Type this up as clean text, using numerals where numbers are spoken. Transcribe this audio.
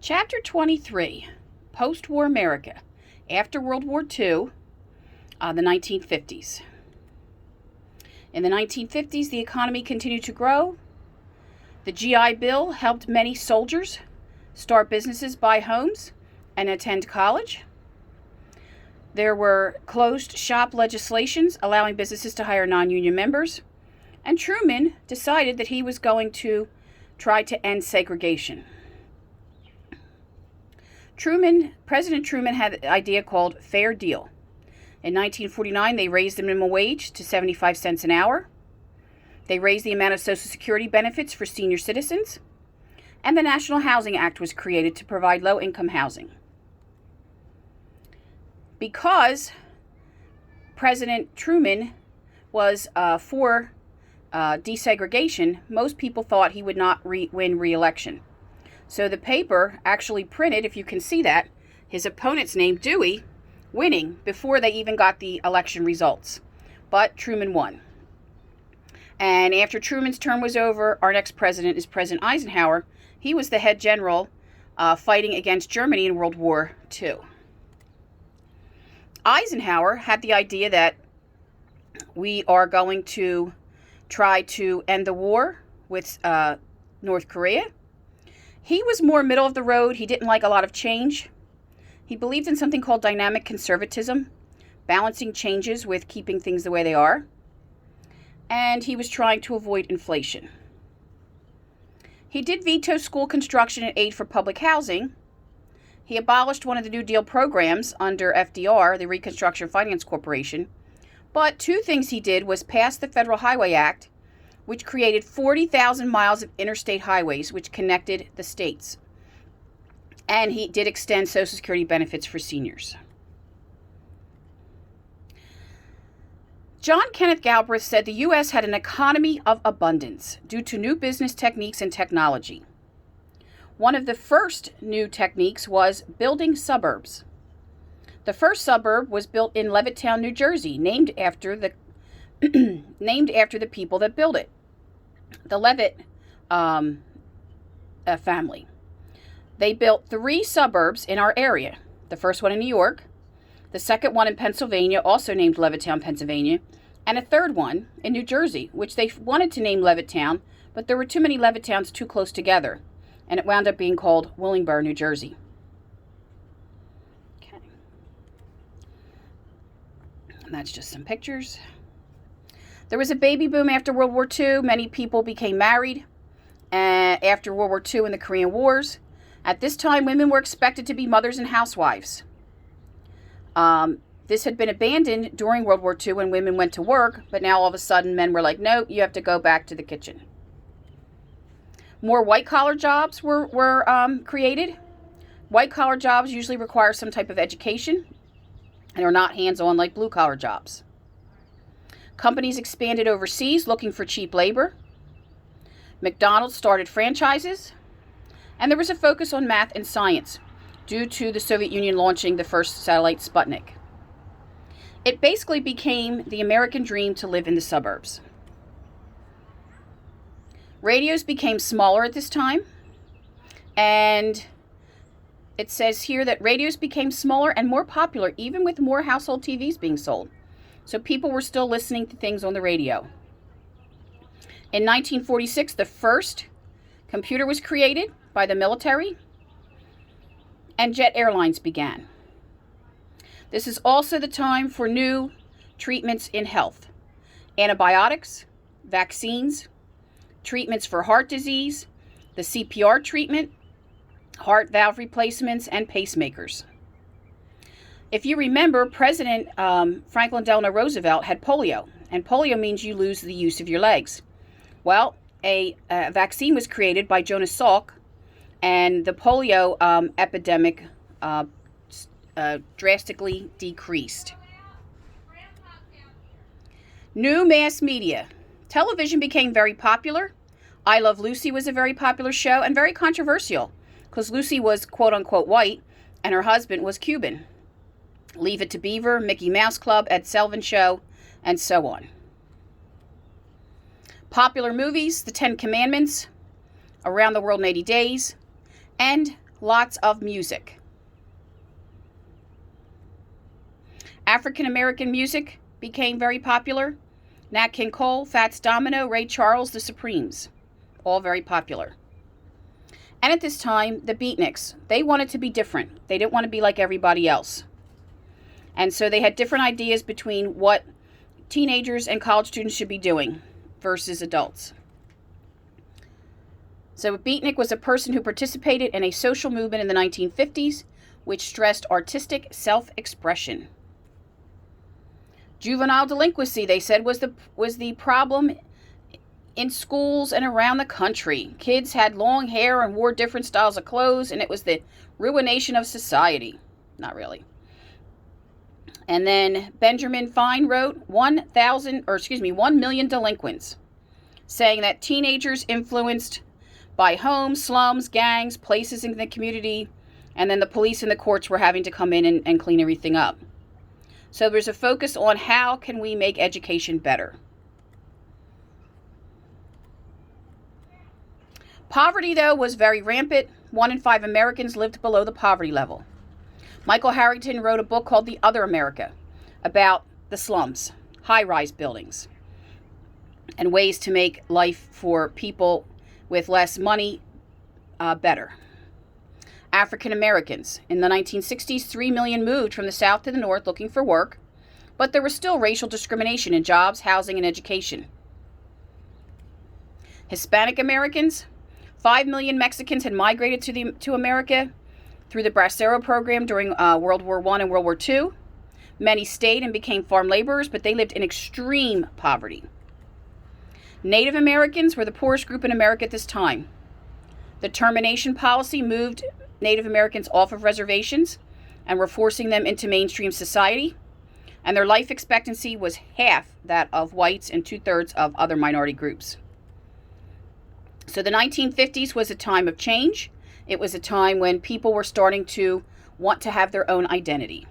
Chapter 23, Post-War America, after World War II, the 1950s. In the 1950s, the economy continued to grow. The GI Bill helped many soldiers start businesses, buy homes, and attend college. There were closed shop legislations allowing businesses to hire non-union members. And Truman decided that he was going to try to end segregation. President Truman had an idea called Fair Deal. In 1949, they raised the minimum wage to 75 cents an hour. They raised the amount of Social Security benefits for senior citizens. And the National Housing Act was created to provide low-income housing. Because President Truman was for desegregation, most people thought he would not win re-election. So the paper actually printed, if you can see that, his opponent's name, Dewey, winning before they even got the election results. But Truman won. And after Truman's term was over, our next president is President Eisenhower. He was the head general fighting against Germany in World War II. Eisenhower had the idea that we are going to try to end the war with North Korea. He was more middle of the road. He didn't like a lot of change. He believed in something called dynamic conservatism, balancing changes with keeping things the way they are. And he was trying to avoid inflation. He did veto school construction and aid for public housing. He abolished one of the New Deal programs under FDR, the Reconstruction Finance Corporation. But two things he did was pass the Federal Highway Act, which created 40,000 miles of interstate highways which connected the states. And he did extend Social Security benefits for seniors. John Kenneth Galbraith said the U.S. had an economy of abundance due to new business techniques and technology. One of the first new techniques was building suburbs. The first suburb was built in Levittown, New Jersey, named after the people that built it, the Levitt family. They built 3 suburbs in our area. The first one in New York, the second one in Pennsylvania, also named Levittown, Pennsylvania, and a third one in New Jersey, which they wanted to name Levittown, but there were too many Levittowns too close together, and it wound up being called Willingboro, New Jersey. Okay. And that's just some pictures. There was a baby boom after World War II. Many people became married after World War II and the Korean Wars. At this time, women were expected to be mothers and housewives. This had been abandoned during World War II when women went to work, but now all of a sudden men were like, no, you have to go back to the kitchen. More white-collar jobs were created. White-collar jobs usually require some type of education and are not hands-on like blue-collar jobs. Companies expanded overseas looking for cheap labor. McDonald's started franchises. And there was a focus on math and science due to the Soviet Union launching the first satellite Sputnik. It basically became the American dream to live in the suburbs. Radios became smaller at this time. And it says here that radios became smaller and more popular, even with more household TVs being sold. So people were still listening to things on the radio. In 1946, the first computer was created by the military, and jet airlines began. This is also the time for new treatments in health. Antibiotics, vaccines, treatments for heart disease, the CPR treatment, heart valve replacements, and pacemakers. If you remember, President Franklin Delano Roosevelt had polio, and polio means you lose the use of your legs. Well, a vaccine was created by Jonas Salk, and the polio epidemic drastically decreased. New mass media. Television became very popular. I Love Lucy was a very popular show and very controversial because Lucy was quote-unquote white and her husband was Cuban. Leave It to Beaver, Mickey Mouse Club, Ed Sullivan Show, and so on. Popular movies, The Ten Commandments, Around the World in 80 Days, and lots of music. African American music became very popular. Nat King Cole, Fats Domino, Ray Charles, the Supremes, all very popular. And at this time, the beatniks, they wanted to be different. They didn't want to be like everybody else. And so they had different ideas between what teenagers and college students should be doing versus adults. So a beatnik was a person who participated in a social movement in the 1950s which stressed artistic self-expression. Juvenile delinquency, they said, was the problem in schools and around the country. Kids had long hair and wore different styles of clothes, and it was the ruination of society. Not really. And then Benjamin Fine wrote 1 million delinquents, saying that teenagers influenced by homes, slums, gangs, places in the community, and then the police and the courts were having to come in and clean everything up. So there's a focus on how can we make education better. Poverty, though, was very rampant. 1 in 5 Americans lived below the poverty level. Michael Harrington wrote a book called The Other America about the slums, high-rise buildings, and ways to make life for people with less money better. African Americans. In the 1960s, 3 million moved from the South to the North looking for work, but there was still racial discrimination in jobs, housing, and education. Hispanic Americans. 5 million Mexicans had migrated to America through the Bracero program during World War I and World War II. Many stayed and became farm laborers, but they lived in extreme poverty. Native Americans were the poorest group in America at this time. The termination policy moved Native Americans off of reservations and were forcing them into mainstream society, and their life expectancy was half that of whites and 2/3 of other minority groups. So the 1950s was a time of change. It was a time when people were starting to want to have their own identity.